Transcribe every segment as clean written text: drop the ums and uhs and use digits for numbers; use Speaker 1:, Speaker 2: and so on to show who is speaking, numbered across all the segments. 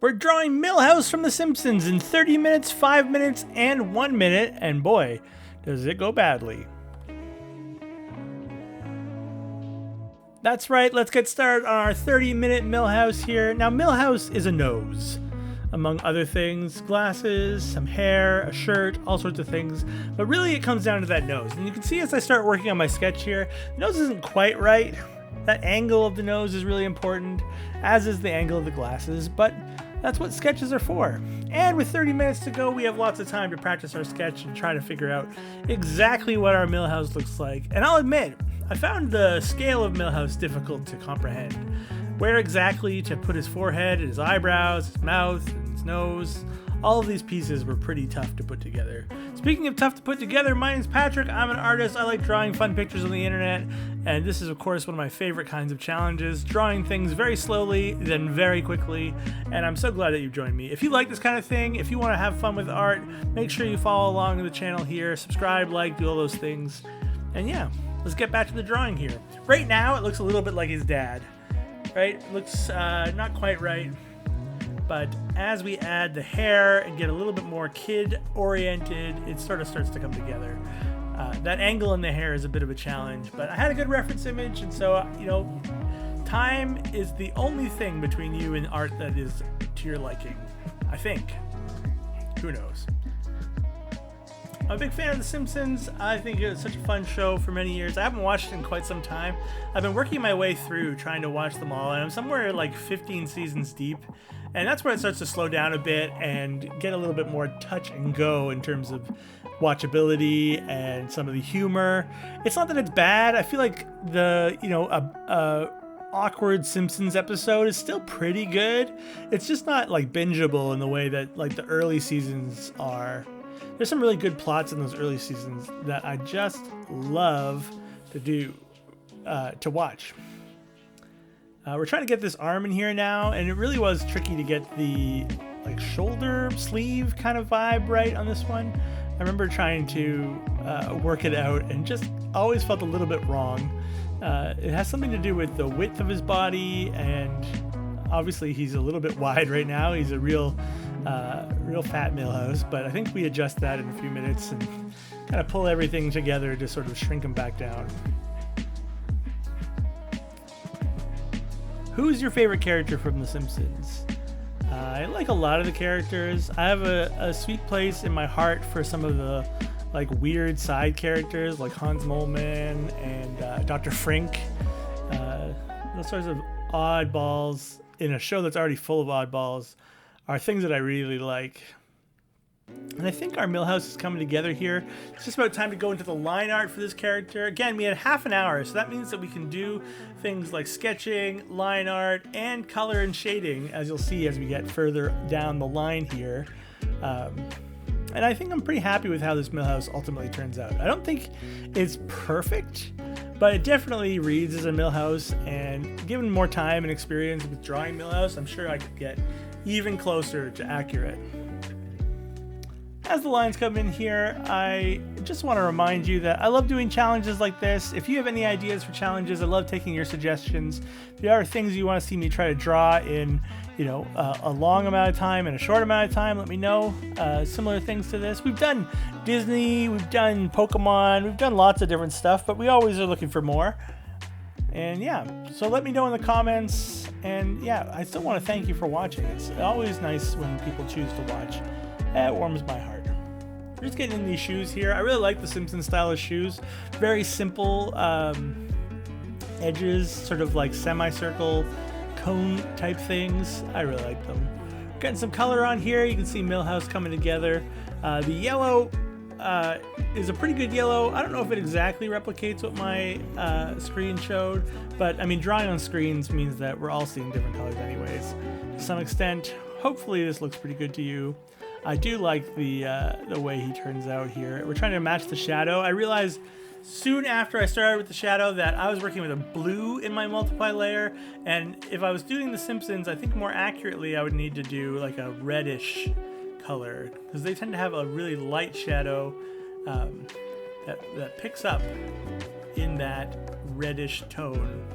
Speaker 1: We're drawing Milhouse from The Simpsons in 30 minutes, 5 minutes, and 1 minute, and boy, does it go badly. That's right, let's get started on our 30-minute Milhouse here. Now, Milhouse is a nose, among other things. Glasses, some hair, a shirt, all sorts of things. But really, it comes down to that nose. And you can see as I start working on my sketch here, the nose isn't quite right. That angle of the nose is really important, as is the angle of the glasses, but that's what sketches are for. And with 30 minutes to go, we have lots of time to practice our sketch and try to figure out exactly what our Milhouse looks like. And I'll admit, I found the scale of Milhouse difficult to comprehend. Where exactly to put his forehead, his eyebrows, his mouth, and his nose. All of these pieces were pretty tough to put together. Speaking of tough to put together, my name's Patrick. I'm an artist. I like drawing fun pictures on the internet. And this is, of course, one of my favorite kinds of challenges. Drawing things very slowly, then very quickly. And I'm so glad that you've joined me. If you like this kind of thing, if you want to have fun with art, make sure you follow along to the channel here. Subscribe, like, do all those things. And yeah, let's get back to the drawing here. Right now, it looks a little bit like his dad. Right? Looks not quite right. But as we add the hair and get a little bit more kid-oriented, it sort of starts to come together. That angle in the hair is a bit of a challenge, but I had a good reference image, and so, time is the only thing between you and art that is to your liking, I think. Who knows? I'm a big fan of The Simpsons. I think it was such a fun show for many years. I haven't watched it in quite some time. I've been working my way through trying to watch them all, and I'm somewhere like 15 seasons deep. And that's where it starts to slow down a bit and get a little bit more touch and go in terms of watchability and some of the humor. It's not that it's bad. I feel like the, awkward Simpsons episode is still pretty good. It's just not like bingeable in the way that like the early seasons are. There's some really good plots in those early seasons that I just love to watch. We're trying to get this arm in here now, and it really was tricky to get the like shoulder sleeve kind of vibe right on this one. I remember trying to work it out and just always felt a little bit wrong. It has something to do with the width of his body, and obviously he's a little bit wide right now. He's a real fat Milhouse, but I think we adjust that in a few minutes and kind of pull everything together to sort of shrink him back down. Who's your favorite character from The Simpsons? I like a lot of the characters. I have a sweet place in my heart for some of the like weird side characters like Hans Moleman and Dr. Frink. Those sorts of oddballs in a show that's already full of oddballs are things that I really like. And I think our Milhouse is coming together here. It's just about time to go into the line art for this character. Again, we had half an hour, so that means that we can do things like sketching, line art, and color and shading, as you'll see as we get further down the line here. And I think I'm pretty happy with how this Milhouse ultimately turns out. I don't think it's perfect, but it definitely reads as a Milhouse, and given more time and experience with drawing Milhouse, I'm sure I could get even closer to accurate. As the lines come in here, I just want to remind you that I love doing challenges like this. If you have any ideas for challenges, I love taking your suggestions. If there are things you want to see me try to draw in, a long amount of time and a short amount of time, let me know. Similar things to this. We've done Disney, we've done Pokemon, we've done lots of different stuff, but we always are looking for more. And yeah, so let me know in the comments. And yeah, I still want to thank you for watching. It's always nice when people choose to watch. It warms my heart. We're just getting in these shoes here. I really like the Simpsons style of shoes. Very simple edges, sort of like semicircle cone type things. I really like them. Getting some color on here. You can see Milhouse coming together. The yellow is a pretty good yellow. I don't know if it exactly replicates what my screen showed, but I mean, drawing on screens means that we're all seeing different colors anyways. To some extent, hopefully this looks pretty good to you. I do like the way he turns out here. We're trying to match the shadow. I realized soon after I started with the shadow that I was working with a blue in my multiply layer, and if I was doing The Simpsons, I think more accurately I would need to do like a reddish color, because they tend to have a really light shadow that picks up in that reddish tone.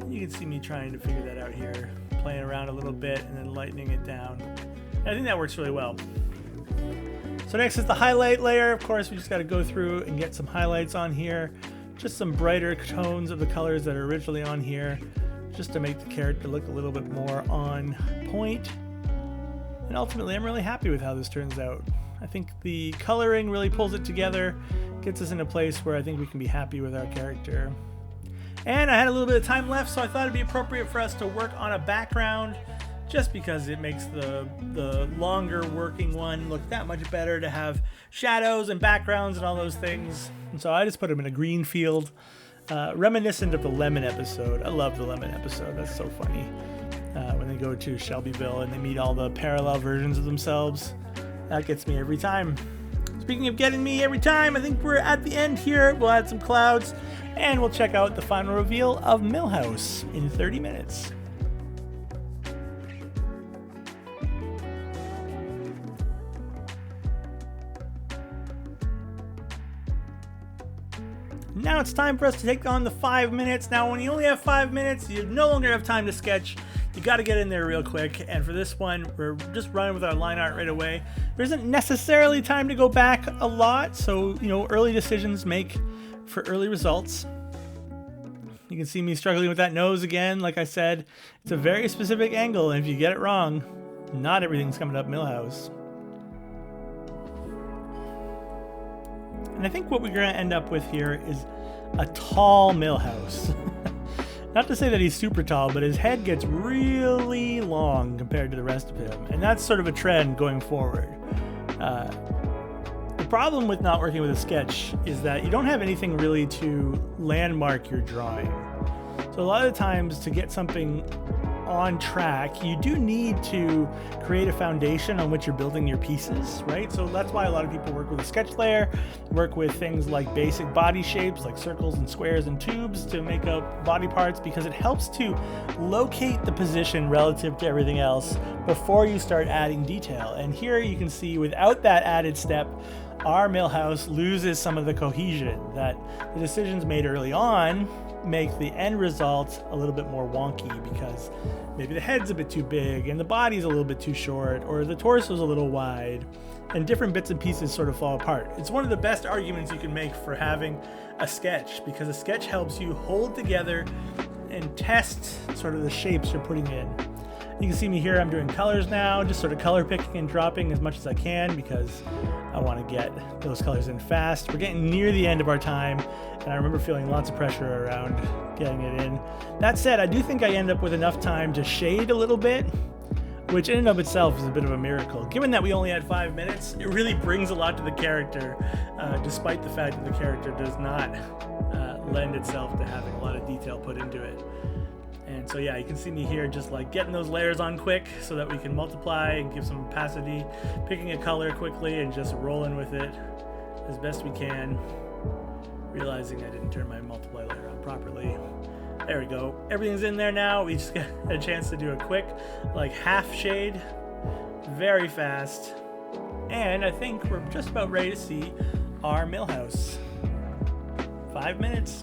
Speaker 1: You can see me trying to figure that out here. playing around a little bit and then lightening it down. And I think that works really well. So next is the highlight layer. Of course, we just got to go through and get some highlights on here. Just some brighter tones of the colors that are originally on here, just to make the character look a little bit more on point. And ultimately, I'm really happy with how this turns out. I think the coloring really pulls it together, gets us in a place where I think we can be happy with our character. And I had a little bit of time left, so I thought it'd be appropriate for us to work on a background, just because it makes the longer working one look that much better to have shadows and backgrounds and all those things. And so I just put them in a green field, reminiscent of the Lemon episode. I love the Lemon episode. That's so funny. When they go to Shelbyville and they meet all the parallel versions of themselves. That gets me every time. Speaking of getting me every time, I think we're at the end here. We'll add some clouds and we'll check out the final reveal of Milhouse in 30 minutes. Now it's time for us to take on the 5 minutes. Now, when you only have 5 minutes, you no longer have time to sketch. You got to get in there real quick. And for this one, we're just running with our line art right away. There isn't necessarily time to go back a lot. So, early decisions make for early results. You can see me struggling with that nose again. Like I said, it's a very specific angle. And if you get it wrong, not everything's coming up Milhouse. And I think what we're going to end up with here is a tall Milhouse. Not to say that he's super tall, but his head gets really long compared to the rest of him. And that's sort of a trend going forward. The problem with not working with a sketch is that you don't have anything really to landmark your drawing. So a lot of the times to get something on track, you do need to create a foundation on which you're building your pieces, right? So that's why a lot of people work with a sketch layer, work with things like basic body shapes like circles and squares and tubes to make up body parts, because it helps to locate the position relative to everything else before you start adding detail. And here you can see without that added step, our Milhouse loses some of the cohesion that the decisions made early on make the end result a little bit more wonky, because maybe the head's a bit too big and the body's a little bit too short, or the torso's a little wide, and different bits and pieces sort of fall apart. It's one of the best arguments you can make for having a sketch, because a sketch helps you hold together and test sort of the shapes you're putting in. You can see me here, I'm doing colors now, just sort of color picking and dropping as much as I can because I want to get those colors in fast. We're getting near the end of our time, and I remember feeling lots of pressure around getting it in. That said, I do think I end up with enough time to shade a little bit, which in and of itself is a bit of a miracle. Given that we only had 5 minutes, it really brings a lot to the character, despite the fact that the character does not lend itself to having a lot of detail put into it. And so yeah, you can see me here just like getting those layers on quick so that we can multiply and give some opacity, picking a color quickly and just rolling with it as best we can, realizing I didn't turn my multiply layer on properly. There we go. Everything's in there now. We just got a chance to do a quick like half shade, very fast. And I think we're just about ready to see our Milhouse. 5 minutes.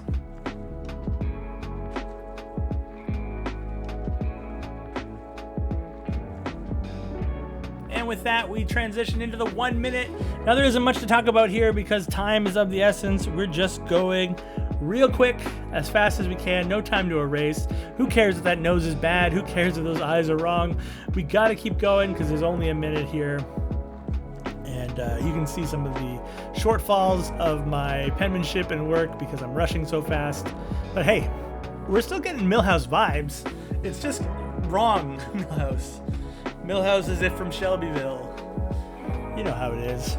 Speaker 1: With that, we transition into the 1 minute. Now, there isn't much to talk about here because time is of the essence. We're just going real quick, as fast as we can. No time to erase. Who cares if that nose is bad? Who cares if those eyes are wrong? We got to keep going because there's only a minute here. And you can see some of the shortfalls of my penmanship and work because I'm rushing so fast. But hey, we're still getting Milhouse vibes. It's just wrong Milhouse. Milhouse is it from Shelbyville. You know how it is.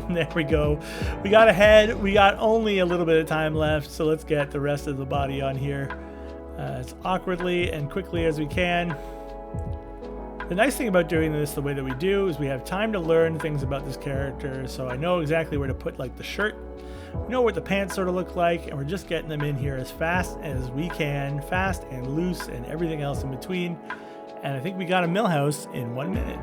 Speaker 1: There we go. We got ahead. We got only a little bit of time left, so let's get the rest of the body on here as awkwardly and quickly as we can. The nice thing about doing this the way that we do is we have time to learn things about this character, so I know exactly where to put like the shirt, know what the pants sort of look like, and we're just getting them in here as fast as we can, fast and loose and everything else in between. And I think we got a Milhouse in 1 minute.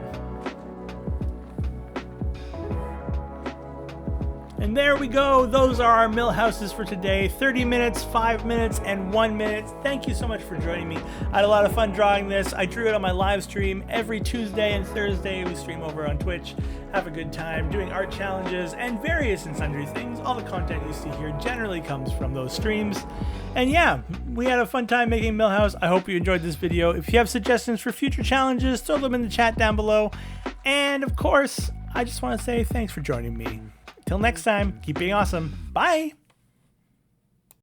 Speaker 1: And there we go. Those are our Milhouses for today. 30 minutes, 5 minutes, and 1 minute. Thank you so much for joining me. I had a lot of fun drawing this. I drew it on my live stream every Tuesday and Thursday. We stream over on Twitch. Have a good time doing art challenges and various and sundry things. All the content you see here generally comes from those streams. And yeah, we had a fun time making Milhouse. I hope you enjoyed this video. If you have suggestions for future challenges, throw them in the chat down below. And of course, I just want to say thanks for joining me. Till next time, keep being awesome. Bye!